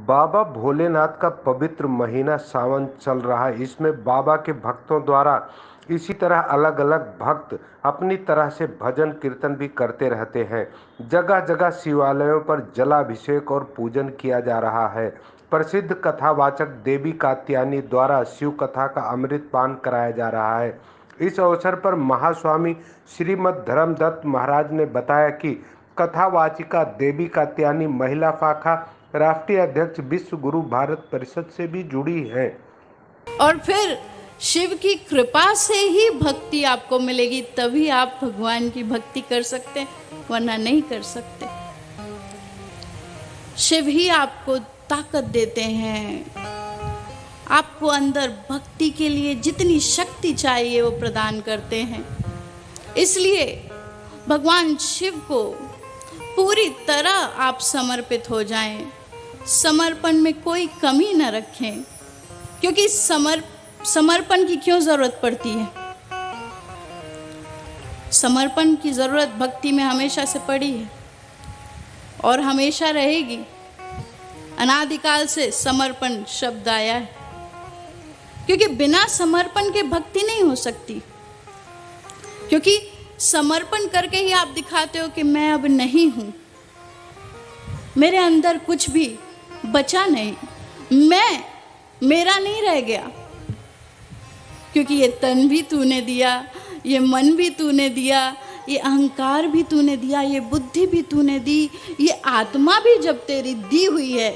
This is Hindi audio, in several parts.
बाबा भोलेनाथ का पवित्र महीना सावन चल रहा है। इसमें बाबा के भक्तों द्वारा इसी तरह अलग अलग भक्त अपनी तरह से भजन कीर्तन भी करते रहते हैं। जगह जगह शिवालयों पर जलाभिषेक और पूजन किया जा रहा है। प्रसिद्ध कथावाचक देवी कात्यायनी द्वारा शिव कथा का अमृत पान कराया जा रहा है। इस अवसर पर महास्वामी श्रीमद धर्मदत्त महाराज ने बताया कि कथावाचिका देवी कात्यायनी महिला शाखा राष्ट्रीय अध्यक्ष विश्व गुरु भारत परिषद से भी जुड़ी है। और फिर शिव की कृपा से ही भक्ति आपको मिलेगी, तभी आप भगवान की भक्ति कर सकते हैं, वरना नहीं कर सकते। शिव ही आपको ताकत देते हैं, आपको अंदर भक्ति के लिए जितनी शक्ति चाहिए वो प्रदान करते हैं। इसलिए भगवान शिव को पूरी तरह आप समर्पित हो जाएं, समर्पण में कोई कमी न रखें, क्योंकि समर्पण की क्यों जरूरत पड़ती है? समर्पण की जरूरत भक्ति में हमेशा से पड़ी है और हमेशा रहेगी। अनादिकाल से समर्पण शब्द आया है, क्योंकि बिना समर्पण के भक्ति नहीं हो सकती। क्योंकि समर्पण करके ही आप दिखाते हो कि मैं अब नहीं हूं, मेरे अंदर कुछ भी बचा नहीं, मेरा नहीं रह गया। क्योंकि ये तन भी तूने दिया, ये मन भी तूने दिया, ये अहंकार भी तूने दिया, ये बुद्धि भी तूने दी, ये आत्मा भी जब तेरी दी हुई है।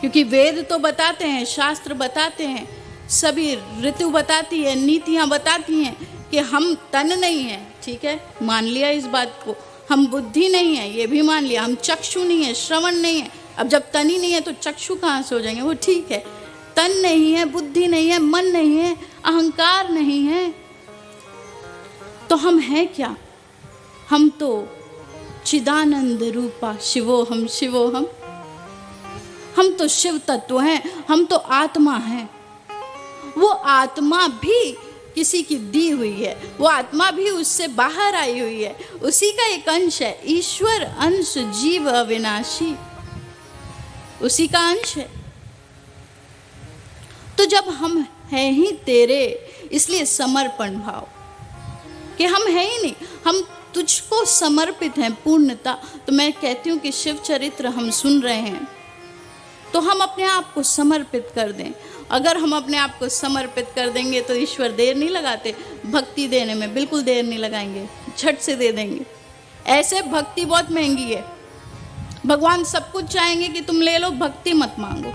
क्योंकि वेद तो बताते हैं, शास्त्र बताते हैं, सभी ऋतु बताती है, नीतियां बताती हैं कि हम तन नहीं है। ठीक है, मान लिया इस बात को। हम बुद्धि नहीं है, ये भी मान लिया। हम चक्षु नहीं है, श्रवण नहीं है। अब जब तन ही नहीं है तो चक्षु कहाँ से हो जाएंगे? वो ठीक है, तन नहीं है, बुद्धि नहीं है, मन नहीं है, अहंकार नहीं है, तो हम हैं क्या? हम तो चिदानंद रूपा शिवोहम शिवोहम। हम तो शिव तत्व हैं, हम तो आत्मा हैं। वो आत्मा भी किसी की दी हुई है, वो आत्मा भी उससे बाहर आई हुई है, उसी का एक अंश है। ईश्वर अंश जीव अविनाशी, उसी का अंश है। तो जब हम हैं ही तेरे, इसलिए समर्पण भाव कि हम हैं ही नहीं, हम तुझको समर्पित हैं पूर्णता। तो मैं कहती हूँ कि शिव चरित्र हम सुन रहे हैं तो हम अपने आप को समर्पित कर दें। अगर हम अपने आप को समर्पित कर देंगे तो ईश्वर देर नहीं लगाते, भक्ति देने में बिल्कुल देर नहीं लगाएंगे, झट से दे देंगे। ऐसे भक्ति बहुत महंगी है, भगवान सब कुछ चाहेंगे कि तुम ले लो, भक्ति मत मांगो।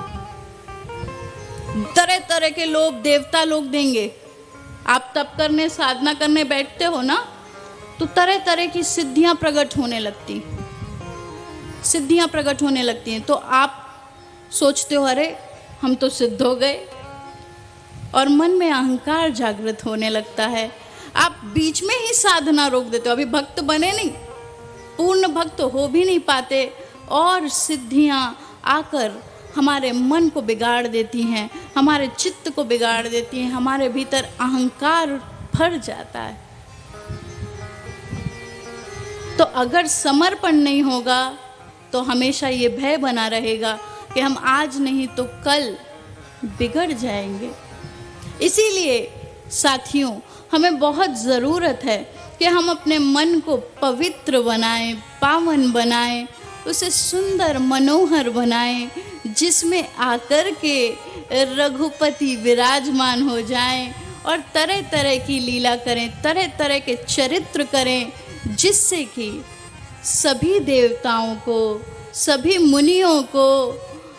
तरह तरह के लोग, देवता लोग देंगे। आप तप करने, साधना करने बैठते हो ना, तो तरह तरह की सिद्धियां प्रकट होने लगती, सिद्धियां प्रकट होने लगती हैं। तो आप सोचते हो अरे हम तो सिद्ध हो गए, और मन में अहंकार जागृत होने लगता है। आप बीच में ही साधना रोक देते हो, अभी भक्त बने नहीं, पूर्ण भक्त हो भी नहीं पाते, और सिद्धियां आकर हमारे मन को बिगाड़ देती हैं, हमारे चित्त को बिगाड़ देती हैं, हमारे भीतर अहंकार भर जाता है। तो अगर समर्पण नहीं होगा तो हमेशा ये भय बना रहेगा कि हम आज नहीं तो कल बिगड़ जाएंगे। इसीलिए साथियों, हमें बहुत ज़रूरत है कि हम अपने मन को पवित्र बनाएं, पावन बनाएं, उसे सुंदर मनोहर बनाएं, जिसमें आकर के रघुपति विराजमान हो जाएं और तरह तरह की लीला करें, तरह तरह के चरित्र करें, जिससे कि सभी देवताओं को, सभी मुनियों को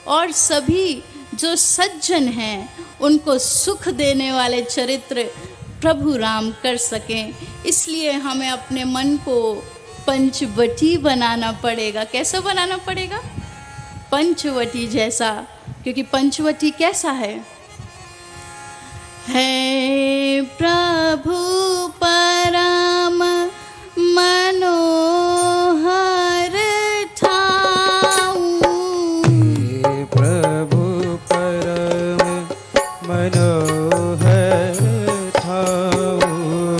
और सभी जो सज्जन हैं उनको सुख देने वाले चरित्र प्रभु राम कर सकें। इसलिए हमें अपने मन को पंचवटी बनाना पड़ेगा। कैसा बनाना पड़ेगा? पंचवटी जैसा। क्योंकि पंचवटी कैसा है प्रभु परा